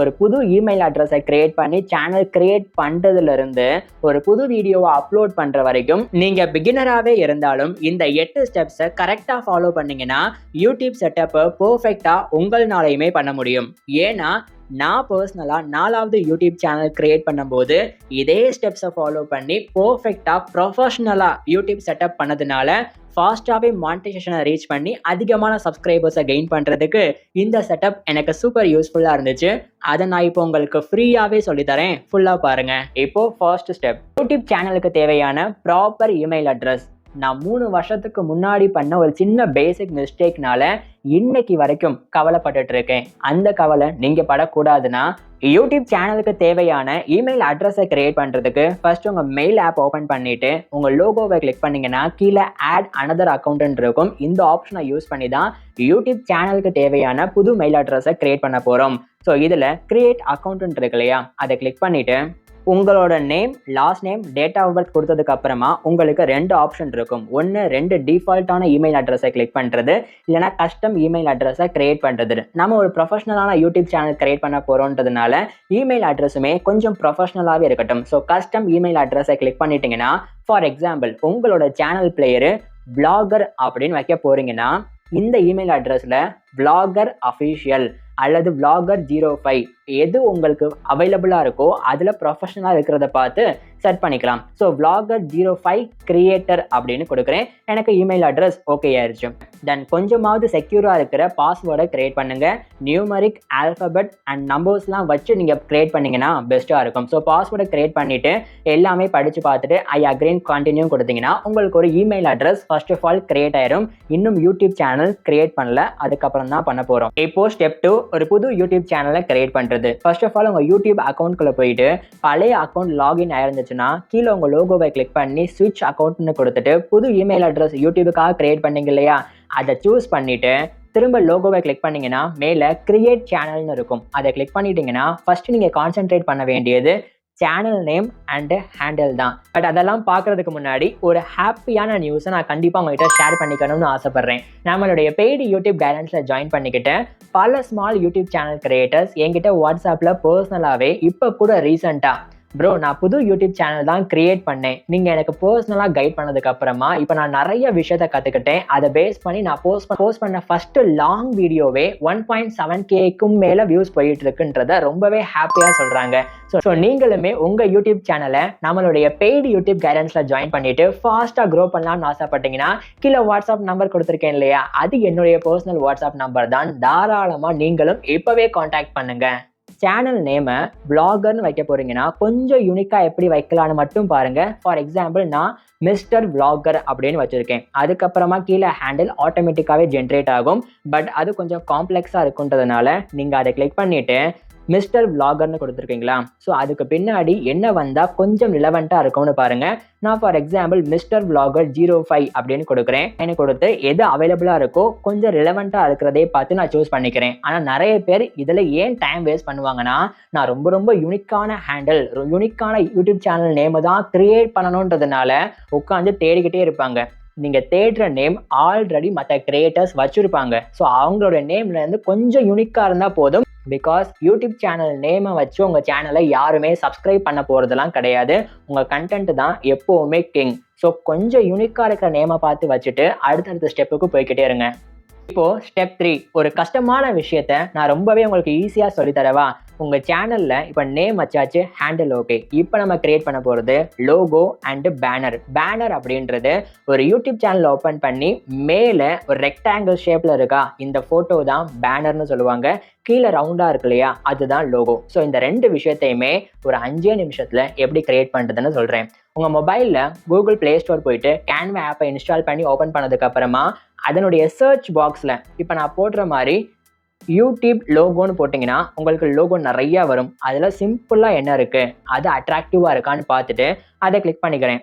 ஒரு புது இமெயில் அட்ரஸை கிரியேட் பண்ணி சேனல் கிரியேட் பண்றதுல இருந்து ஒரு புது வீடியோவை அப்லோட் பண்ற வரைக்கும் நீங்க பிகினராகவே இருந்தாலும் இந்த 8 ஸ்டெப்ஸை கரெக்டா ஃபாலோ பண்ணீங்கன்னா யூடியூப் செட்டப்பை பெர்ஃபெக்டா உங்களாலையுமே பண்ண முடியும். ஏன்னா நான் பர்சனலாக 4வது யூடியூப் சேனல் கிரியேட் பண்ணும்போது இதே ஸ்டெப்ஸை ஃபாலோ பண்ணி பர்ஃபெக்டாக ப்ரொஃபஷ்னலாக யூடியூப் செட்டப் பண்ணதுனால ஃபாஸ்ட்டாகவே மானிட்டைசேஷனை ரீச் பண்ணி அதிகமான சப்ஸ்கிரைபர்ஸை கெயின் பண்ணுறதுக்கு இந்த செட்டப் எனக்கு சூப்பர் யூஸ்ஃபுல்லாக இருந்துச்சு. அதை நான் இப்போ உங்களுக்கு ஃப்ரீயாகவே சொல்லித்தரேன், ஃபுல்லாக பாருங்கள். இப்போது ஃபர்ஸ்ட் ஸ்டெப், யூடியூப் சேனலுக்கு தேவையான ப்ராப்பர் இமெயில் அட்ரஸ். நான் 3 வருஷத்துக்கு முன்னாடி பண்ண ஒரு சின்ன பேசிக் மிஸ்டேக்னால இன்னைக்கு வரைக்கும் கவலைப்பட்டுட்டு இருக்கேன். அந்த கவலை நீங்க படக்கூடாதுன்னா யூடியூப் சேனலுக்கு தேவையான இமெயில் அட்ரஸை கிரியேட் பண்றதுக்கு ஃபர்ஸ்ட் உங்க மெயில் ஆப் ஓபன் பண்ணிட்டு உங்க லோகோவை கிளிக் பண்ணீங்கன்னா கீழே ஆட் அனதர் அக்கௌண்ட் இருக்கும். இந்த ஆப்ஷனை யூஸ் பண்ணி தான் யூடியூப் சேனலுக்கு தேவையான புது மெயில் அட்ரஸை கிரியேட் பண்ண போறோம். ஸோ இதுல கிரியேட் அக்கௌண்ட் இருக்கு இல்லையா, அதை கிளிக் பண்ணிட்டு உங்களோட name, last name, date of birth கொடுத்ததுக்கு அப்புறமா உங்களுக்கு 2 ஆப்ஷன் இருக்கும். 2 டிஃபால்ட்டான இமெயில் அட்ரஸை கிளிக் பண்ணுறது, இல்லைனா கஸ்டம் இமெயில் அட்ரஸை கிரியேட் பண்ணுறது. நம்ம ஒரு ப்ரொஃபஷனலான யூடியூப் சேனல் கிரியேட் பண்ண போகிறோன்றதுனால இமெயில் அட்ரஸுமே கொஞ்சம் ப்ரொஃபஷனலாகவே இருக்கட்டும். ஸோ கஸ்டம் இமெயில் அட்ரஸை கிளிக் பண்ணிட்டீங்கன்னா, ஃபார் எக்ஸாம்பிள் உங்களோட சேனல் பிளேயரு vlogger அப்படின்னு வைக்க போறீங்கன்னா இந்த இமெயில் அட்ரஸில் vlogger official அல்லது vlogger05 எது உங்களுக்கு அவைலபிளாக இருக்கோ அதில் ப்ரொஃபஷனலாக இருக்கிறத பார்த்து செட் பண்ணிக்கலாம். ஸோ vlogger05 கிரியேட்டர் அப்படின்னு கொடுக்குறேன். எனக்கு இமெயில் அட்ரஸ் ஓகே ஆயிடுச்சு. தென் கொஞ்சமாவது செக்யூராக இருக்கிற பாஸ்வேர்டை கிரியேட் பண்ணுங்கள். நியூமரிக், ஆல்ஃபபெட் அண்ட் நம்பர்ஸ்லாம் வச்சு நீங்கள் கிரியேட் பண்ணிங்கன்னா பெஸ்ட்டாக இருக்கும். ஸோ பாஸ்வேர்டை கிரியேட் பண்ணிவிட்டு எல்லாமே படித்து பார்த்துட்டு ஐ அக்ரீன் கண்டினியூ கொடுத்தீங்கன்னா உங்களுக்கு ஒரு email address first of all create ஆயிரும். இன்னும் யூடியூப் சேனல் கிரியேட் பண்ணல, அதுக்கப்புறம் தான் பண்ண போகிறோம். இப்போ ஸ்டெப் 2, ஒரு புது யூடியூப் சேனலை கிரியேட் பண்ணுறது. ஃபர்ஸ்ட் ஆஃப் ஆல் உங்கள் யூடியூப் அக்கௌண்ட்குள்ளே போயிட்டு பழைய அக்கௌண்ட் லாகின் ஆயிருந்துச்சுன்னா கீழே உங்கள் லோகோவை கிளிக் பண்ணி ஸ்விட்ச் அக்கௌண்ட்னு கொடுத்துட்டு புது இமெயில் அட்ரஸ் யூடியூபுக்காக கிரியேட் பண்ணீங்க இல்லையா, அதை சூஸ் பண்ணிட்டு திரும்ப லோகோவை கிளிக் பண்ணீங்கன்னா மேலே கிரியேட் சேனல்னு இருக்கும். அதை கிளிக் பண்ணிட்டீங்கன்னா ஃபர்ஸ்ட் நீங்கள் கான்சென்ட்ரேட் பண்ண வேண்டியது சேனல் நேம் அண்டு ஹேண்டில் தான். பட் அதெல்லாம் பார்க்கறதுக்கு முன்னாடி ஒரு ஹாப்பியான நியூஸை நான் கண்டிப்பாக உங்கள்கிட்ட ஷேர் பண்ணிக்கணும்னு ஆசைப்பட்றேன். நம்மளுடைய பெய்டு யூடியூப் கைடன்ஸில் ஜாயின் பண்ணிக்கிட்டு பல ஸ்மால் யூடியூப் சேனல் கிரியேட்டர்ஸ் என்கிட்ட வாட்ஸ்அப்பில் பர்சனலாகவே இப்போ கூட ரீசெண்டாக ப்ரோ நான் புது யூடியூப் சேனல் தான் கிரியேட் பண்ணேன், நீங்கள் எனக்கு பர்சனலாக கைட் பண்ணதுக்கு அப்புறமா இப்போ நான் நிறைய விஷயத்த கற்றுக்கிட்டேன், அதை பேஸ் பண்ணி நான் போஸ்ட் பண்ண ஃபர்ஸ்ட் லாங் வீடியோவே 1.7Kக்கும் மேலே வியூஸ் போயிட்டு இருக்குன்றத ரொம்பவே ஹாப்பியாக சொல்கிறாங்க. ஸோ நீங்களுமே உங்கள் யூடியூப் சேனலை நம்மளுடைய பெய்டு யூடியூப் கைடன்ஸில் ஜாயின் பண்ணிட்டு ஃபாஸ்ட்டாக க்ரோ பண்ணலாம்னு ஆசைப்பட்டீங்கன்னா கீழே வாட்ஸ்அப் நம்பர் கொடுத்துருக்கேன் இல்லையா, அது என்னுடைய பர்சனல் வாட்ஸ்அப் நம்பர் தான். தாராளமாக நீங்களும் இப்போவே காண்டாக்ட் பண்ணுங்கள். சேனல் நேமை vloggerன்னு வைக்க போறீங்கன்னா கொஞ்சம் யூனிக்காக எப்படி வைக்கலான்னு மட்டும் பாருங்க. ஃபார் எக்ஸாம்பிள் நான் மிஸ்டர் vlogger அப்படின்னு வச்சிருக்கேன். அதுக்கப்புறமா கீழே ஹேண்டில் ஆட்டோமேட்டிக்காகவே ஜென்ரேட் ஆகும். பட் அது கொஞ்சம் காம்ப்ளெக்ஸாக இருக்குன்றதுனால நீங்கள் அதை கிளிக் பண்ணிவிட்டு மிஸ்டர் vloggerன்னு கொடுத்துருக்கீங்களா, ஸோ அதுக்கு பின்னாடி என்ன வந்தால் கொஞ்சம் ரிலவெண்ட்டாக இருக்கும்னு பாருங்கள். நான் ஃபார் எக்ஸாம்பிள் மிஸ்டர் vlogger05 அப்படின்னு கொடுக்குறேன். எனக்கு கொடுத்து எது அவைலபிளாக இருக்கோ கொஞ்சம் ரிலவெண்ட்டாக இருக்கிறதே பார்த்து நான் சூஸ் பண்ணிக்கிறேன். ஆனால் நிறைய பேர் இதில் ஏன் டைம் வேஸ்ட் பண்ணுவாங்கன்னா, நான் ரொம்ப யூனிக்கான ஹேண்டில், யூனிக்கான யூடியூப் சேனல் நேமை தான் கிரியேட் பண்ணணுன்றதுனால உட்காந்து தேடிக்கிட்டே இருப்பாங்க. நீங்கள் தேடுற நேம் ஆல்ரெடி மற்ற கிரியேட்டர்ஸ் வச்சுருப்பாங்க. ஸோ அவங்களோட நேம்லேருந்து கொஞ்சம் யூனிக்காக இருந்தால் போதும். பிகாஸ் யூடியூப் சேனல் நேமை வச்சு உங்கள் சேனலை யாருமே சப்ஸ்கிரைப் பண்ண போகிறதுலாம் கிடையாது. உங்கள் கண்டென்ட் தான் எப்போவுமே கிங். ஸோ கொஞ்சம் யூனிக்காக இருக்கிற நேமை பார்த்து வச்சுட்டு அடுத்தடுத்த ஸ்டெப்புக்கு போய்கிட்டே இருங்க. இப்போது ஸ்டெப் 3, ஒரு கஷ்டமான விஷயத்த நான் ரொம்பவே உங்களுக்கு ஈஸியாக சொல்லித்தரவா. உங்கள் சேனலில் இப்போ நேம் வச்சாச்சு, ஹேண்டில் ஓகே. இப்போ நம்ம கிரியேட் பண்ண போகிறது லோகோ அண்டு பேனர். பேனர் அப்படின்றது ஒரு யூடியூப் சேனல் ஓப்பன் பண்ணி மேலே ஒரு ரெக்டாங்கிள் ஷேப்பில் இருக்கா, இந்த ஃபோட்டோ தான் பேனர்னு சொல்லுவாங்க. கீழே ரவுண்டாக இருக்கு இல்லையா, அதுதான் லோகோ. ஸோ இந்த 2 விஷயத்தையுமே ஒரு 5 நிமிஷத்தில் எப்படி கிரியேட் பண்ணுறதுன்னு சொல்கிறேன். உங்கள் மொபைலில் கூகுள் ப்ளே ஸ்டோர் போயிட்டு கேன்வா ஆப்பை இன்ஸ்டால் பண்ணி ஓப்பன் பண்ணதுக்கப்புறமா அதனுடைய சர்ச் பாக்ஸில் இப்போ நான் போடுற மாதிரி யூடியூப் லோகோன்னு போட்டிங்கன்னா உங்களுக்கு லோகோ நிறையா வரும். அதில் சிம்பிளாக என்ன இருக்குது, அது அட்ராக்டிவாக இருக்கான்னு பார்த்துட்டு அதை கிளிக் பண்ணிக்கிறேன்.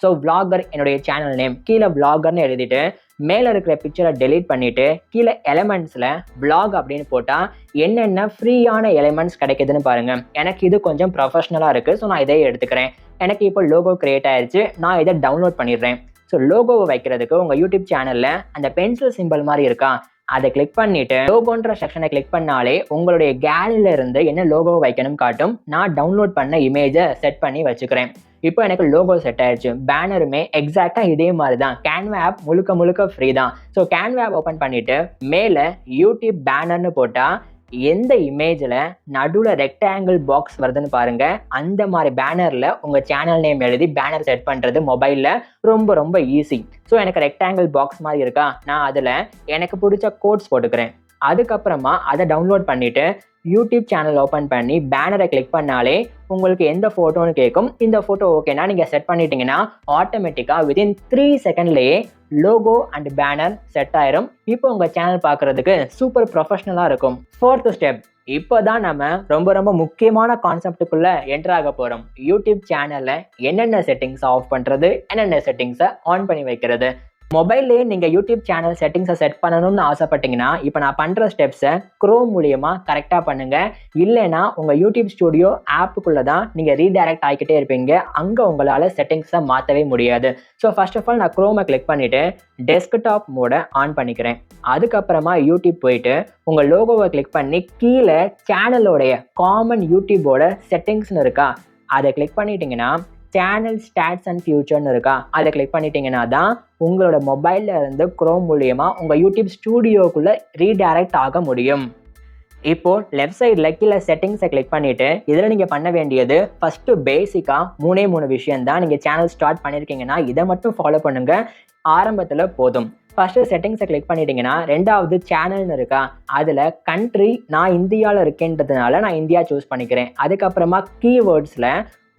ஸோ vlogger என்னுடைய சேனல் நேம், கீழே vloggerன்னு எழுதிட்டு மேலே இருக்கிற பிக்சரை டெலீட் பண்ணிவிட்டு கீழே எலிமெண்ட்ஸில் vlog அப்படின்னு போட்டால் என்னென்ன ஃப்ரீயான எலிமெண்ட்ஸ் கிடைக்குதுன்னு பாருங்கள். எனக்கு இது கொஞ்சம் ப்ரொஃபஷ்னலாக இருக்குது, ஸோ நான் இதை எடுத்துக்கிறேன். எனக்கு இப்போ லோகோ கிரியேட் ஆயிடுச்சு, நான் இதை டவுன்லோட் பண்ணிடுறேன். ஸோ லோகோவை வைக்கிறதுக்கு உங்கள் யூடியூப் சேனலில் அந்த பென்சில் சிம்பிள் மாதிரி இருக்கா, அதை கிளிக் பண்ணிட்டு லோகோன்ற செக்ஷனை கிளிக் பண்ணாலே உங்களுடைய கேலரியில இருந்து என்ன லோகோ வைக்கணும் காட்டும். நான் டவுன்லோட் பண்ண இமேஜை செட் பண்ணி வச்சுக்கிறேன். இப்போ எனக்கு லோகோ செட் ஆயிடுச்சு. பேனருமே எக்ஸாக்டா இதே மாதிரி தான். கேன்வா ஆப் முழுக்க ஃப்ரீ தான். ஸோ கேன்வா ஆப் ஓப்பன் பண்ணிட்டு மேல யூடியூப் பேனர்னு போட்டா எந்த இமேஜில் நடுவில் ரெக்டாங்கிள் பாக்ஸ் வருதுன்னு பாருங்க. அந்த மாதிரி பேனரில் உங்கள் சேனல் நேம் எழுதி பேனர் செட் பண்ணுறது மொபைலில் ரொம்ப ஈஸி. ஸோ எனக்கு ரெக்டாங்கிள் பாக்ஸ் மாதிரி இருக்கா, நான் அதில் எனக்கு பிடிச்ச கோட்ஸ் போட்டுக்கிறேன். அதுக்கப்புறமா அதை டவுன்லோட் பண்ணிவிட்டு யூடியூப் சேனல் ஓப்பன் பண்ணி பேனரை கிளிக் பண்ணாலே உங்களுக்கு எந்த ஃபோட்டோன்னு கேட்கும். இந்த ஃபோட்டோ ஓகேனா நீங்கள் செட் பண்ணிட்டீங்கன்னா ஆட்டோமேட்டிக்காக வித்தின் 3 செகண்ட்லேயே லோகோ அண்ட் பேனர் செட் ஆயிரும். இப்போ உங்கள் சேனல் பார்க்குறதுக்கு சூப்பர் ப்ரொஃபஷ்னலாக இருக்கும். 4th ஸ்டெப், இப்போ தான் நம்ம ரொம்ப முக்கியமான கான்செப்டுக்குள்ளே என்டர் ஆக போகிறோம். யூடியூப் சேனலில் என்னென்ன செட்டிங்ஸை ஆஃப் பண்ணுறது, என்னென்ன செட்டிங்ஸை ஆன் பண்ணி வைக்கிறது. மொபைல்லேயே நீங்கள் யூடியூப் சேனல் செட்டிங்ஸை செட் பண்ணணும்னு ஆசைப்பட்டீங்கன்னா இப்போ நான் பண்ணுற ஸ்டெப்ஸை க்ரோம் மூலியமாக கரெக்டாக பண்ணுங்கள். இல்லைன்னா உங்கள் யூடியூப் ஸ்டுடியோ ஆப்புக்குள்ளே தான் நீங்கள் ரீடைரக்ட் ஆகிக்கிட்டே இருப்பீங்க. அங்கே உங்களால் செட்டிங்ஸை மாற்றவே முடியாது. ஸோ ஃபர்ஸ்ட் ஆஃப் ஆல் நான் க்ரோமை கிளிக் பண்ணிவிட்டு டெஸ்க்டாப் மோடை ஆன் பண்ணிக்கிறேன். அதுக்கப்புறமா யூடியூப் போயிட்டு உங்கள் லோகோவை கிளிக் பண்ணி கீழே சேனலோடைய காமன் யூடியூபோட செட்டிங்ஸ்னு இருக்கா, அதை கிளிக் பண்ணிட்டீங்கன்னா சேனல் ஸ்டாட்ஸ் அண்ட் ஃபியூச்சர்னு இருக்கா, அதை கிளிக் பண்ணிட்டீங்கன்னா தான் உங்களோட மொபைலில் இருந்து க்ரோம் மூலியமாக உங்கள் யூடியூப் ஸ்டூடியோக்குள்ளே ரீடைரக்ட் ஆக முடியும். இப்போது லெஃப்ட் சைடில் கீழே செட்டிங்ஸை கிளிக் பண்ணிவிட்டு இதில் நீங்கள் பண்ண வேண்டியது ஃபஸ்ட்டு பேசிக்காக 3 விஷயம் தான். நீங்கள் சேனல் ஸ்டார்ட் பண்ணியிருக்கீங்கன்னா இதை மட்டும் ஃபாலோ பண்ணுங்கள், ஆரம்பத்தில் போதும். ஃபஸ்ட்டு செட்டிங்ஸை கிளிக் பண்ணிட்டீங்கன்னா ரெண்டாவது சேனல்னு இருக்கா, அதில் கண்ட்ரி நான் இந்தியாவில் இருக்கேன்றதுனால நான் இந்தியா சூஸ் பண்ணிக்கிறேன். அதுக்கப்புறமா கீவேர்ட்ஸில்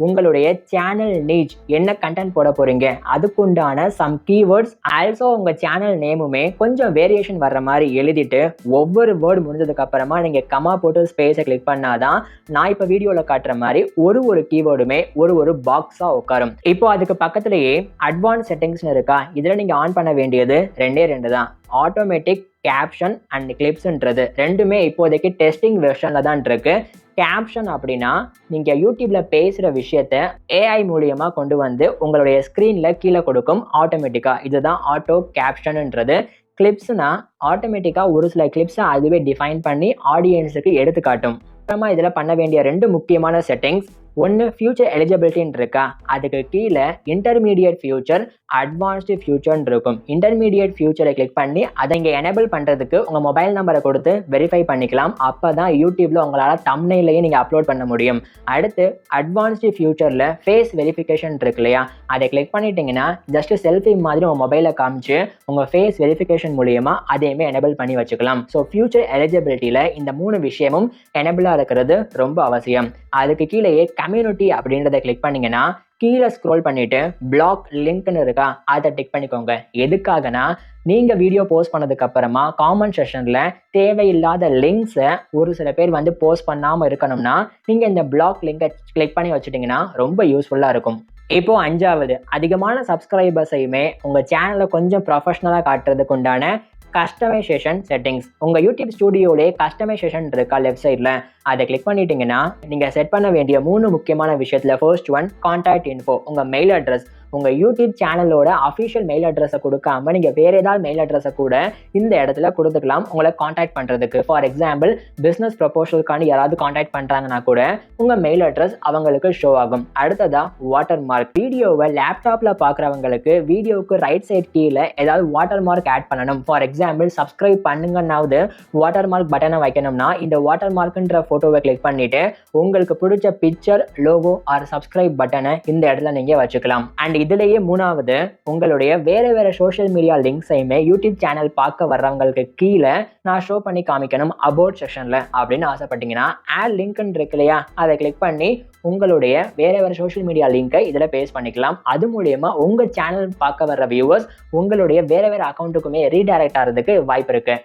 உங்களுடைய சேனல் நீச் என்ன கண்டென்ட் போட போறீங்க அதுக்குண்டான சம் கீவேர்ட்ஸ், ஆல்சோ உங்க சேனல் நேமுமே கொஞ்சம் வேரியேஷன் வர்ற மாதிரி எழுதிட்டு ஒவ்வொரு வேர்டு முடிஞ்சதுக்கு அப்புறமா நீங்க கமா போட்டு ஸ்பேஸை கிளிக் பண்ணாதான் நான் இப்போ வீடியோல காட்டுற மாதிரி ஒரு கீவேர்டுமே ஒரு பாக்ஸா உட்காரும். இப்போ அதுக்கு பக்கத்திலேயே அட்வான்ஸ் செட்டிங்ஸ்னு இருக்கா, இதுல நீங்க ஆன் பண்ண வேண்டியது 2 தான். ஆட்டோமேட்டிக் கேப்ஷன் அண்ட் கிளிப்ஸ்ன்றது ரெண்டுமே இப்போதைக்கு டெஸ்டிங் வெர்ஷன்ல தான் இருக்கு. கேப்ஷன் அப்படின்னா நீங்கள் யூடியூப்பில் பேசுகிற விஷயத்த ஏஐ மூலியமாக கொண்டு வந்து உங்களுடைய ஸ்க்ரீனில் கீழே கொடுக்கும் ஆட்டோமேட்டிக்காக. இதுதான் ஆட்டோ கேப்ஷன்ன்றது. கிளிப்ஸ்னா ஆட்டோமேட்டிக்காக ஒரு சில கிளிப்ஸை அதுவே டிஃபைன் பண்ணி ஆடியன்ஸுக்கு எடுத்து காட்டும். அப்புறமா இதில் பண்ண வேண்டிய 2 முக்கியமான செட்டிங்ஸ். ஒன்று ஃபியூச்சர் எலிஜிபிலிட்டின்னு இருக்கா, அதுக்கு கீழே இன்டர்மீடியட் ஃபியூச்சர், அட்வான்ஸ்டு ஃபியூச்சர்னு இருக்கும். இன்டர்மீடியட் ஃபியூச்சரை கிளிக் பண்ணி அதை இங்கே எனேபிள் பண்ணுறதுக்கு உங்கள் மொபைல் நம்பரை கொடுத்து வெரிஃபை பண்ணிக்கலாம். அப்போ தான் யூடியூப்பில் உங்களால் தம்ப்நெயிலையே நீங்கள் அப்லோட் பண்ண முடியும். அடுத்து அட்வான்ஸ்டு ஃபியூச்சரில் ஃபேஸ் வெரிஃபிகேஷன் இருக்கு இல்லையா, அதை கிளிக் பண்ணிட்டீங்கன்னா ஜஸ்ட் செல்ஃபி மாதிரி உங்கள் மொபைலில் காமிச்சு உங்கள் ஃபேஸ் வெரிஃபிகேஷன் மூலியமாக அதையுமே எனேபிள் பண்ணி வச்சுக்கலாம். ஸோ ஃபியூச்சர் எலிஜிபிலிட்டியில் இந்த 3 விஷயமும் எனேபிளாக இருக்கிறது ரொம்ப அவசியம். அதுக்கு கீழேயே கம்யூனிட்டி அப்படின்றத கிளிக் பண்ணீங்கன்னா கீழே ஸ்க்ரோல் பண்ணிட்டு பிளாக் லிங்க்னு இருக்கா, அதை டிக் பண்ணிக்கோங்க. எதுக்காகனா நீங்க வீடியோ போஸ்ட் பண்ணதுக்கு அப்புறமா காமெண்ட் செக்ஷன்ல தேவையில்லாத லிங்க்ஸை ஒரு சில பேர் வந்து போஸ்ட் பண்ணாம இருக்கணும்னா நீங்க இந்த பிளாக் லிங்கை கிளிக் பண்ணி வச்சுட்டீங்கன்னா ரொம்ப யூஸ்ஃபுல்லா இருக்கும். இப்போ 5வது, அதிகமான சப்ஸ்கிரைபர்ஸையுமே உங்க சேனலை கொஞ்சம் ப்ரொஃபஷனலா காட்டுறதுக்கு உண்டான கஸ்டமைசேஷன் செட்டிங்ஸ். உங்க யூடியூப் ஸ்டுடியோலே கஸ்டமைசேஷன் இருக்கா லெஃப்ட் சைட்ல, அதை கிளிக் பண்ணிட்டீங்கன்னா நீங்க செட் பண்ண வேண்டிய 3 முக்கியமான விஷயத்துல ஃபர்ஸ்ட் ஒன் கான்டாக்ட் இன்ஃபோ. உங்க மெயில் அட்ரஸ், உங்க யூடியூப் சேனலோட அஃபிஷியல் மெயில் அட்ரஸை கொடுக்காம நீங்க வேற ஏதாவது மெயில் அட்ரஸை கூட இந்த இடத்துல கொடுத்துக்கலாம் உங்களை கான்டாக்ட் பண்றதுக்கு. ஃபார் எக்ஸாம்பிள் பிசினஸ் ப்ரொபோசலுக்கான யாராவது கான்டாக்ட் பண்றாங்கன்னா கூட உங்க மெயில் அட்ரஸ் அவங்களுக்கு ஷோ ஆகும். அடுத்ததா வாட்டர் மார்க். வீடியோவை லேப்டாப்ல பாக்குறவங்களுக்கு வீடியோவுக்கு ரைட் சைட் கீழே ஏதாவது வாட்டர் மார்க் ஆட் பண்ணணும். ஃபார் எக்ஸாம்பிள் சப்ஸ்கிரைப் பண்ணுங்கன்னாவது வாட்டர் மார்க் பட்டனை வைக்கணும்னா இந்த வாட்டர் மார்க்ன்ற போட்டோவை கிளிக் பண்ணிட்டு உங்களுக்கு பிடிச்ச பிக்சர், லோகோ ஆர் சப்ஸ்கிரைப் பட்டனை இந்த இடத்துல நீங்க வச்சுக்கலாம். அண்ட் இதுலயே 3வது, உங்களுடைய வேற சோஷியல் மீடியா லிங்க்ஸையுமே யூடியூப் சேனல் பார்க்க வர்றவங்களுக்கு கீழே நான் ஷோ பண்ணி காமிக்கணும் அபவுட் செக்ஷன்ல அப்படின்னு ஆசைப்பட்டீங்கன்னா ஆட் லிங்க்னு இருக்கு இல்லையா, அதை கிளிக் பண்ணி உங்களுடைய வேற சோஷியல் மீடியா லிங்கை இதில் பேஸ்ட் பண்ணிக்கலாம். அது மூலயமா உங்க சேனல் பார்க்க வர்ற வியூவர்ஸ் உங்களுடைய வேற அக்கௌண்ட்டுக்குமே ரீடைரக்ட் ஆகிறதுக்கு வாய்ப்பு இருக்கு.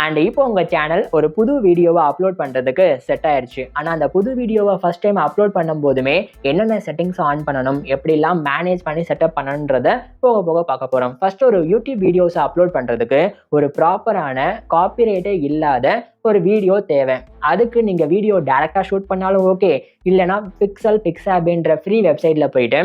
அண்ட் இப்போ உங்கள் சேனல் ஒரு புது வீடியோவை அப்லோட் பண்ணுறதுக்கு செட் ஆயிடுச்சு. ஆனால் அந்த புது வீடியோவை ஃபஸ்ட் டைம் அப்லோட் பண்ணும் போதுமே என்னென்ன செட்டிங்ஸ் ஆன் பண்ணணும், எப்படிலாம் மேனேஜ் பண்ணி செட்டப் பண்ணணுன்றதை போக பார்க்க போகிறோம். ஃபர்ஸ்ட் ஒரு யூடியூப் வீடியோஸை அப்லோட் பண்ணுறதுக்கு ஒரு ப்ராப்பரான காப்பிரைட்டே இல்லாத ஒரு வீடியோ தேவை. அதுக்கு நீங்கள் வீடியோ டைரெக்டாக ஷூட் பண்ணாலும் ஓகே, இல்லைனா பிக்சாபின்ற ஃப்ரீ வெப்சைட்டில் போயிட்டு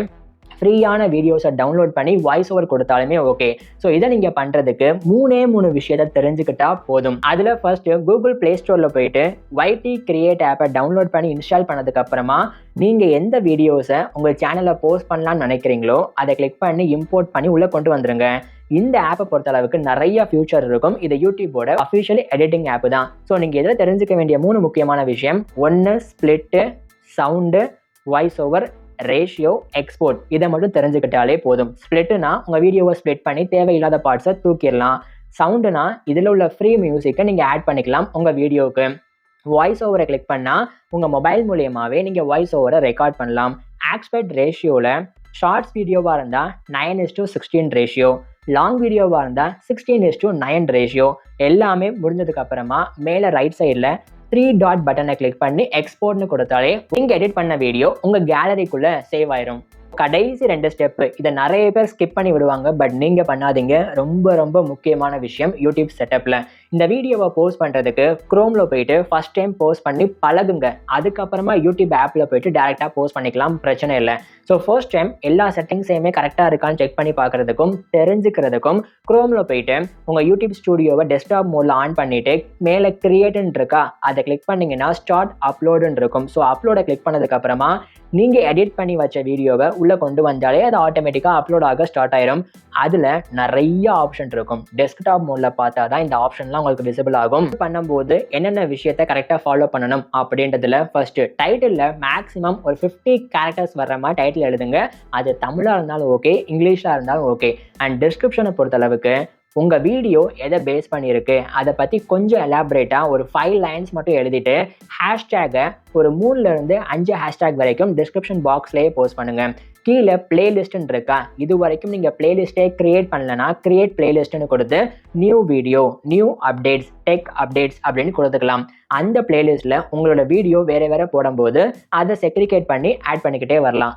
ஃப்ரீயான வீடியோஸை டவுன்லோட் பண்ணி வாய்ஸ் ஓவர் கொடுத்தாலுமே ஓகே. ஸோ இதை நீங்கள் பண்ணுறதுக்கு மூணு விஷயத்தை தெரிஞ்சுக்கிட்டா போதும். அதில் ஃபர்ஸ்ட் கூகுள் பிளே ஸ்டோரில் போயிட்டு YT கிரியேட் ஆப்பை டவுன்லோட் பண்ணி இன்ஸ்டால் பண்ணதுக்கு அப்புறமா நீங்கள் எந்த வீடியோஸை உங்கள் சேனலில் போஸ்ட் பண்ணலாம்னு நினைக்கிறீங்களோ அதை கிளிக் பண்ணி இம்போர்ட் பண்ணி உள்ளே கொண்டு வந்துருங்க. இந்த ஆப்பை பொறுத்த அளவுக்கு நிறைய ஃபியூச்சர் இருக்கும். இது யூடியூபோட அஃபிஷியலி எடிட்டிங் ஆப் தான். ஸோ நீங்கள் இதில் தெரிஞ்சுக்க வேண்டிய 3 முக்கியமான விஷயம்: 1 split, sound, voice over, ratio, export. இதை மட்டும் தெரிஞ்சுக்கிட்டாலே போதும். ஸ்பிளிட்னா உங்கள் வீடியோவை ஸ்பிளிட் பண்ணி தேவையில்லாத பார்ட்ஸை தூக்கிடலாம். சவுண்டுனா இதில் உள்ள ஃப்ரீ மியூசிக்கை நீங்கள் ஆட் பண்ணிக்கலாம் உங்கள் வீடியோவுக்கு. வாய்ஸ் ஓவரை கிளிக் பண்ணால் உங்கள் மொபைல் மூலியமாகவே நீங்கள் வாய்ஸ் ஓவரை ரெக்கார்ட் பண்ணலாம். ஆஸ்பெக்ட் ரேஷியோவில் ஷார்ட்ஸ் வீடியோவாக இருந்தால் 9:16 ரேஷியோ, லாங் வீடியோவாக இருந்தால் 16:9 ரேஷியோ. எல்லாமே முடிஞ்சதுக்கு அப்புறமா மேலே ரைட் சைடில் 3 டாட் பட்டனை கிளிக் பண்ணி எக்ஸ்போர்ட்னு கொடுத்தாலே நீங்கள் எடிட் பண்ண வீடியோ உங்கள் கேலரிக்குள்ளே சேவ் ஆயிரும். கடைசி 2 ஸ்டெப்பு, இதை நிறைய பேர் ஸ்கிப் பண்ணி விடுவாங்க. பட் நீங்கள் பண்ணாதீங்க. ரொம்ப முக்கியமான விஷயம் யூடியூப் செட்டப்பில். இந்த வீடியோவை போஸ்ட் பண்ணுறதுக்கு குரோமில் போயிட்டு ஃபர்ஸ்ட் டைம் போஸ்ட் பண்ணி பழகுங்க. அதுக்கப்புறமா யூடியூப் ஆப்பில் போயிட்டு டேரெக்டாக போஸ்ட் பண்ணிக்கலாம், பிரச்சனை இல்லை. ஸோ ஃபர்ஸ்ட் டைம் எல்லா செட்டிங்ஸையுமே கரெக்டாக இருக்கான்னு செக் பண்ணி பார்க்குறதுக்கும் தெரிஞ்சுக்கிறதுக்கும் குரோமில் போயிட்டு உங்கள் யூடியூப் ஸ்டுடியோவை டெஸ்க்டாப் மோடில் ஆன் பண்ணிவிட்டு மேலே கிரியேட்டுன்னு இருக்கா அதை கிளிக் பண்ணிங்கன்னா ஸ்டார்ட் அப்லோடுன்னு இருக்கும். ஸோ அப்லோடை கிளிக் பண்ணதுக்கப்புறமா நீங்கள் எடிட் பண்ணி வச்ச வீடியோவை உள்ளே கொண்டு வந்தாலே அது ஆட்டோமேட்டிக்காக அப்லோட் ஆக ஸ்டார்ட் ஆயிரும். அதில் நிறைய ஆப்ஷன் இருக்கும். டெஸ்க்டாப் மோடில் பார்த்தா தான் இந்த ஆப்ஷன்லாம் உங்களுக்கு விசிபிள் ஆகும். பண்ணும்போது என்னென்ன விஷயத்தை கரெக்டாக ஃபாலோ பண்ணணும் அப்படின்றதுல ஃபர்ஸ்ட் டைட்டிலில் மேக்ஸிமம் ஒரு 50 கேரக்டர்ஸ் வர்ற மாதிரி டைட்டில் எழுதுங்க. அது தமிழாக இருந்தாலும் ஓகே, இங்கிலீஷாக இருந்தாலும் ஓகே. அண்ட் டிஸ்கிரிப்ஷனை பொறுத்தளவுக்கு உங்கள் வீடியோ எதை பேஸ் பண்ணியிருக்கு அதை பற்றி கொஞ்சம் எலாபரேட்டாக ஒரு 5 லைன்ஸ் மட்டும் எழுதிட்டு ஹேஷ்டேகை ஒரு 3-5 ஹேஷ்டேக் வரைக்கும் டிஸ்கிரிப்ஷன் பாக்ஸ்லேயே போஸ்ட் பண்ணுங்கள். கீழே பிளேலிஸ்ட்னு இருக்கா, இது வரைக்கும் நீங்கள் பிளேலிஸ்ட்டே கிரியேட் பண்ணலன்னா கிரியேட் பிளேலிஸ்ட்னு கொடுத்து new video, new updates, tech updates அப்படின்னு கொடுத்துக்கலாம். அந்த பிளேலிஸ்ட்டில் உங்களோட வீடியோ வேறு போடும்போது அதை செக்ரிகேட் பண்ணி ஆட் பண்ணிக்கிட்டே வரலாம்.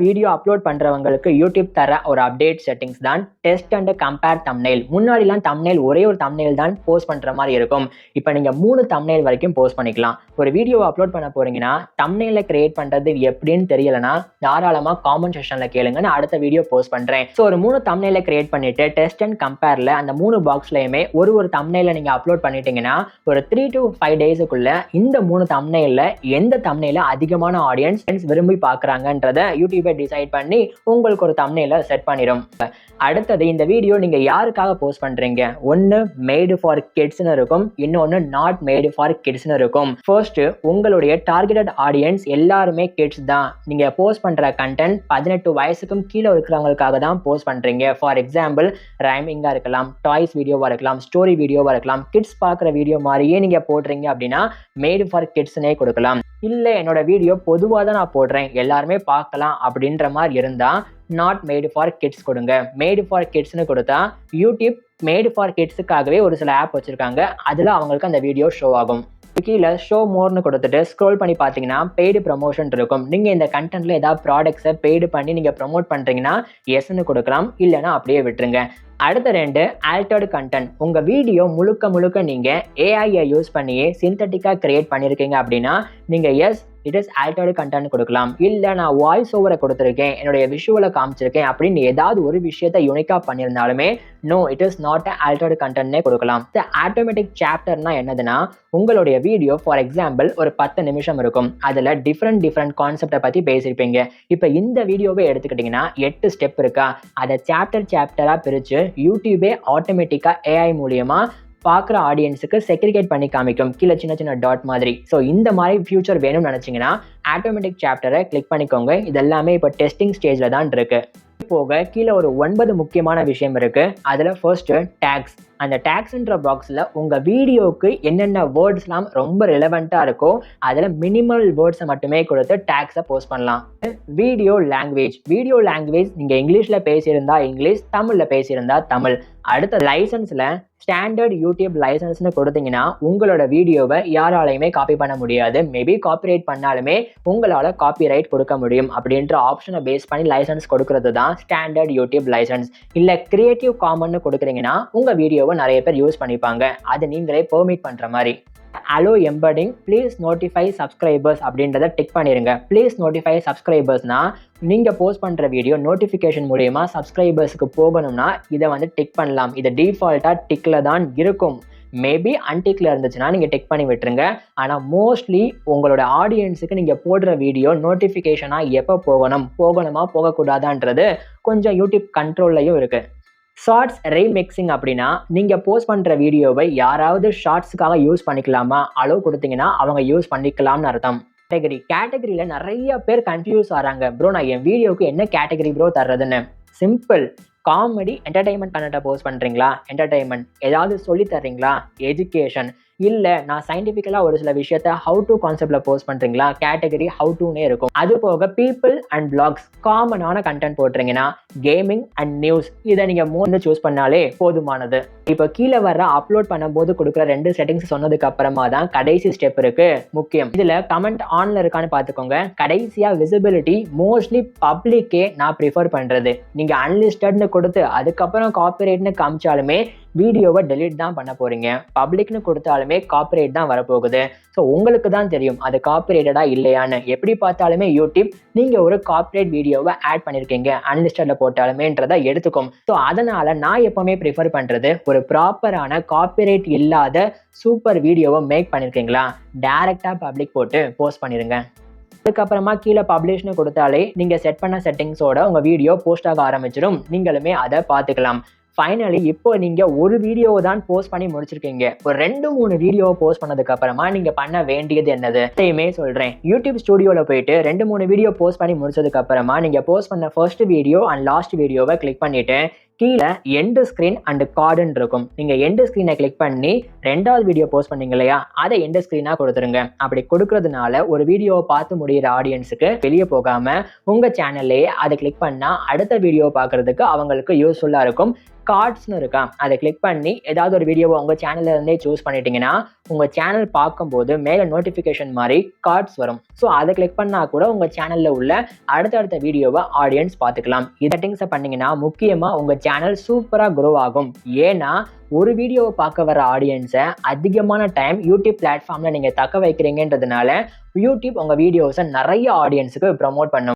வீடியோ அப்லோட் பண்ணுறவங்களுக்கு யூடியூப் தர ஒரு அப்டேட் செட்டிங்ஸ் தான் டெஸ்ட் அண்ட் கம்பேர் தம்ப்நெயில். முன்னாடிலாம் தம்ப்நெயில் ஒரே ஒரு தம்ப்நெயில் தான் போஸ்ட் பண்ணுற மாதிரி இருக்கும். இப்போ நீங்கள் 3 தம்ப்நெயில் வரைக்கும் போஸ்ட் பண்ணிக்கலாம். ஒரு வீடியோவை அப்லோட் பண்ண போறீங்கன்னா தம்ப்நெயிலை கிரியேட் பண்ணுறது எப்படின்னு தெரியலைன்னா தாராளமாக காமெண்ட் செக்ஷனில் கேளுங்க, நான் அடுத்த வீடியோ போஸ்ட் பண்ணுறேன். ஸோ ஒரு 3 தம்ப்நெயிலை கிரியேட் பண்ணிட்டு டெஸ்ட் அண்ட் கம்பேரில் அந்த 3 பாக்ஸ்லையுமே ஒரு தம்ப்நெயிலை நீங்கள் அப்லோட் பண்ணிட்டீங்கன்னா ஒரு 3 to 5 டேஸுக்குள்ள இந்த 3 தம்ப்நெயிலில் எந்த தம்ப்நெயிலை அதிகமான ஆடியன்ஸ் விரும்பி பார்க்குறாங்கன்றத யூடியூபை டிசைட் பண்ணி உங்களுக்கு ஒரு தம்ப்நெயிலை செட் பண்ணிடும். அடுத்தது இந்த வீடியோ நீங்கள் யாருக்காக போஸ்ட் பண்ணுறீங்க, ஒன்று மேடு ஃபார் கிட்ஸ்னு இருக்கும், இன்னொன்று நாட் மேடு ஃபார் கிட்ஸ்னு இருக்கும். ஃபர்ஸ்ட் உங்களுடைய டார்கெட்டட் ஆடியன்ஸ் எல்லாருமே கிட்ஸ் தான். நீங்கள் போஸ்ட் பண்ணுற கண்டென்ட் 18 வயசுக்கும் கீழே இருக்கிறவங்களுக்காக தான் போஸ்ட் பண்ணுறீங்க. ஃபார் எக்ஸாம்பிள் ரைமிங்காக இருக்கலாம், டாய்ஸ் வீடியோவாக இருக்கலாம், ஸ்டோரி வீடியோவாக இருக்கலாம். கிட்ஸ் பார்க்குற வீடியோ மாதிரியே நீங்கள் போடுறீங்க அப்படின்னா மேடு ஃபார் கிட்ஸ்னே கொடுக்கலாம். இல்லை என்னோட வீடியோ பொதுவாக தான் நான் போடுறேன், எல்லாருமே பார்க்கலாம் அப்படின்ற மாதிரி இருந்தால் நாட் மேடு ஃபார் கிட்ஸ் கொடுங்க. மேடு ஃபார் கிட்ஸ்னு கொடுத்தா யூடியூப் மேடு ஃபார் கிட்ஸுக்காகவே ஒரு சில ஆப் வச்சுருக்காங்க, அதில் அவங்களுக்கு அந்த வீடியோ ஷோ ஆகும். கீழே ஷோ மோர்னு கொடுத்துட்டு ஸ்க்ரோல் பண்ணி பார்த்தீங்கன்னா பெய்டு ப்ரமோஷன் இருக்கும். நீங்கள் இந்த கண்டென்ட்டில் ஏதாவது ப்ராடக்ட்ஸை பெய்டு பண்ணி நீங்கள் ப்ரமோட் பண்ணுறீங்கன்னா எஸ்ன்னு கொடுக்கலாம், இல்லைன்னா அப்படியே விட்டுருங்க. அடுத்த 2 ஆல்டர்டு கண்டென்ட். உங்கள் வீடியோ முழுக்க நீங்கள் ஏஐயை யூஸ் பண்ணியே சிந்தட்டிக்காக கிரியேட் பண்ணியிருக்கீங்க அப்படின்னா நீங்கள் S it is altered content கொடுக்கலாம். இல்லை நான் வாய்ஸ் ஓவரை கொடுத்துருக்கேன், என்னுடைய விஷுவலை காமிச்சிருக்கேன் அப்படின்னு ஏதாவது ஒரு விஷயத்தை யூனிக்காக பண்ணியிருந்தாலுமே no it is not altered கண்டென்ட்னே கொடுக்கலாம். இந்த ஆட்டோமேட்டிக் சாப்டர்னா என்னதுன்னா உங்களுடைய வீடியோ ஃபார் எக்ஸாம்பிள் ஒரு 10 நிமிஷம் இருக்கும். அதில் டிஃப்ரெண்ட் கான்செப்டை பற்றி பேசியிருப்பீங்க. இப்போ இந்த வீடியோவே எடுத்துக்கிட்டிங்கன்னா 8 ஸ்டெப் இருக்கா, அதை சாப்டராக பிரித்து யூடியூபே ஆட்டோமேட்டிக்காக ஏஐ மூலியமாக பார்க்குற ஆடியன்ஸுக்கு செக்ரிகேட் பண்ணி காமிக்கும், கீழே சின்ன டாட் மாதிரி. ஸோ இந்த மாதிரி ஃபியூச்சர் வேணும்னு நினச்சிங்கன்னா ஆட்டோமேட்டிக் சாப்டரை கிளிக் பண்ணிக்கோங்க. இதெல்லாமே இப்போ டெஸ்டிங் ஸ்டேஜில் தான் இருக்குது. போக கீழே ஒரு 9 முக்கியமான விஷயம் இருக்குது. அதில் ஃபர்ஸ்ட்டு டேக்ஸ். அந்த டேக்ஸ்ன்ற பாக்ஸில் உங்கள் வீடியோவுக்கு என்னென்ன வேர்ட்ஸ்லாம் ரொம்ப ரிலவெண்ட்டாக இருக்கோ அதில் மினிமல் வேர்ட்ஸை மட்டுமே கொடுத்து டேக்ஸை போஸ்ட் பண்ணலாம். வீடியோ லாங்குவேஜ் நீங்கள் இங்கிலீஷில் பேசியிருந்தா இங்கிலீஷ், தமிழில் பேசியிருந்தா தமிழ். அடுத்த லைசன்ஸில் ஸ்டாண்டர்ட் யூடியூப் லைசன்ஸ்னு கொடுத்தீங்கன்னா உங்களோட வீடியோவை யாராலையுமே காப்பி பண்ண முடியாது. மேபி காப்பிரைட் பண்ணாலுமே உங்களால் காப்பிரைட் கொடுக்க முடியும் அப்படின்ற ஆப்ஷனை பேஸ் பண்ணி லைசன்ஸ் கொடுக்கறது தான் ஸ்டாண்டர்ட் யூடியூப் லைசன்ஸ். இல்லை கிரியேட்டிவ் காமன்னு கொடுக்குறீங்கன்னா உங்கள் வீடியோவை நிறைய பேர் யூஸ் பண்ணிப்பாங்க, அது நீங்களே பெர்மிட் பண்ணுற மாதிரி. Allow embedding please notify subscribers அப்படின்றத டிக் பண்ணிடுங்க. ப்ளீஸ் நோட்டிஃபை சப்ஸ்கிரைபர்ஸ்னா நீங்கள் போஸ்ட் பண்ணுற வீடியோ நோட்டிஃபிகேஷன் மூலயமா சப்ஸ்கிரைபர்ஸுக்கு போகணும்னா இதை வந்து டிக் பண்ணலாம். இது டிஃபால்ட்டாக டிக்கில் தான் இருக்கும். மேபி அன்டிக்கில் இருந்துச்சுன்னா நீங்கள் டிக் பண்ணி விட்டுருங்க. ஆனால் மோஸ்ட்லி உங்களோட ஆடியன்ஸுக்கு நீங்கள் போடுற வீடியோ நோட்டிஃபிகேஷனாக எப்போ போகணுமா போகக்கூடாதான்றது கொஞ்சம் யூடியூப் கண்ட்ரோல்லையும் இருக்குது. ஷார்ட்ஸ் ரீமிக்சிங் அப்படின்னா நீங்கள் போஸ்ட் பண்ணுற வீடியோவை யாராவது ஷார்ட்ஸுக்காக யூஸ் பண்ணிக்கலாமா, அளவு கொடுத்தீங்கன்னா அவங்க யூஸ் பண்ணிக்கலாம்னு அர்த்தம். கேட்டகரியில் நிறைய பேர் கன்ஃபியூஸ் ஆகிறாங்க. ப்ரோ நான் என் வீடியோவுக்கு என்ன கேட்டகரி ப்ரோ தர்றதுன்னு. சிம்பிள். காமெடி என்டர்டைன்மெண்ட் கண்டென்ட்டை போஸ்ட் பண்ணுறீங்களா, என்டர்டைன்மெண்ட். ஏதாவது சொல்லி தர்றீங்களா, எஜுகேஷன். இல்லை நான் சயின்டிஃபிக்கலாக ஒரு சில விஷயத்த ஹவு டு கான்செப்டில் போஸ்ட் பண்ணுறீங்களா, கேட்டகரி ஹவு டுனே இருக்கும். அது போக பீப்புள் அண்ட் பிளாக்ஸ் காமனான கண்டென்ட் போட்டுறீங்கன்னா கேமிங் அண்ட் நியூஸ். இதை நீங்கள் 3 சூஸ் பண்ணாலே போதுமானது. இப்போ கீழே வர அப்லோட் பண்ணும்போது கொடுக்குற 2 செட்டிங்ஸ் சொன்னதுக்கு அப்புறமா தான் கடைசி ஸ்டெப் இருக்கு முக்கியம். இதில் கமெண்ட் ஆன்ல இருக்கான்னு பார்த்துக்கோங்க. கடைசியாக விசிபிலிட்டி மோஸ்ட்லி பப்ளிக்கே நான் ப்ரிஃபர் பண்ணுறது. நீங்கள் அன்லிஸ்டட்னு கொடுத்து அதுக்கப்புறம் காப்பிரைட்னு காமிச்சாலுமே வீடியோவை டெலீட் தான் பண்ண போறீங்க. பப்ளிக்னு கொடுத்தாலுமே காப்பிரைட் தான் வரப்போகுது. ஸோ உங்களுக்கு தான் தெரியும் அது காப்பிரைட்டடா இல்லையான்னு. எப்படி பார்த்தாலுமே யூடியூப் நீங்கள் ஒரு காப்பிரைட் வீடியோவை ஆட் பண்ணியிருக்கீங்க அன்லிஸ்டட்ல போட்டாலுமேன்றதை எடுத்துக்கும். ஸோ அதனால நான் எப்பவுமே ப்ரிஃபர் பண்ணுறது ஒரு ப்ராப்பரான காப்பிரைட் இல்லாத சூப்பர் வீடியோவை மேக் பண்ணியிருக்கீங்களா டைரக்டாக பப்ளிக் போட்டு போஸ்ட் பண்ணிடுங்க. அதுக்கப்புறமா கீழே பப்ளிஷ்னு கொடுத்தாலே நீங்கள் செட் பண்ண செட்டிங்ஸோட உங்கள் வீடியோ போஸ்ட் ஆக ஆரம்பிச்சிடும். நீங்களுமே அதை பார்த்துக்கலாம். ஃபைனலி இப்போ நீங்கள் ஒரு வீடியோவை தான் போஸ்ட் பண்ணி முடிச்சிருக்கீங்க. ஒரு 2-3 வீடியோவை போஸ்ட் பண்ணதுக்கு அப்புறமா நீங்கள் பண்ண வேண்டியது என்னது அதையுமே சொல்கிறேன். யூடியூப் ஸ்டுடியோவில் போயிட்டு 2-3 வீடியோ போஸ்ட் பண்ணி முடிச்சதுக்கு அப்புறமா நீங்கள் போஸ்ட் பண்ண ஃபர்ஸ்ட் வீடியோ அண்ட் லாஸ்ட் வீடியோவை கிளிக் பண்ணிட்டு கீழே எண்டு ஸ்க்ரீன் அண்ட் கார்டுன்னு இருக்கும். நீங்கள் எண்டு ஸ்க்ரீனை கிளிக் பண்ணி 2வது வீடியோ போஸ்ட் பண்ணீங்க இல்லையா, அதை எண்டு ஸ்க்ரீனாக கொடுத்துருங்க. அப்படி கொடுக்கறதுனால ஒரு வீடியோவை பார்த்து முடிகிற ஆடியன்ஸுக்கு வெளியே போகாமல் உங்கள் சேனல்லையே அதை கிளிக் பண்ணால் அடுத்த வீடியோவை பார்க்குறதுக்கு அவங்களுக்கு யூஸ்ஃபுல்லாக இருக்கும். கார்ட்ஸ்னு இருக்கா, அதை கிளிக் பண்ணி ஏதாவது ஒரு வீடியோவை உங்கள் சேனல்ல இருந்தே சூஸ் பண்ணிட்டீங்கன்னா உங்கள் சேனல் பார்க்கும்போது மேலே நோட்டிஃபிகேஷன் மாதிரி கார்ட்ஸ் வரும். ஸோ அதை கிளிக் பண்ணால் கூட உங்கள் சேனலில் உள்ள அடுத்தடுத்த வீடியோவை ஆடியன்ஸ் பார்த்துக்கலாம். இது செட்டிங்ஸை பண்ணிங்கன்னா முக்கியமாக உங்கள் சேனல் சூப்பராக க்ரோ ஆகும். ஏன்னா ஒரு வீடியோவை பார்க்க வர ஆடியன்ஸை அதிகமான டைம் யூடியூப் பிளாட்ஃபார்மில் நீங்கள் தக்க வைக்கிறீங்கன்றதுனால யூடியூப் உங்கள் வீடியோஸை நிறைய ஆடியன்ஸுக்கு ப்ரமோட் பண்ணும்.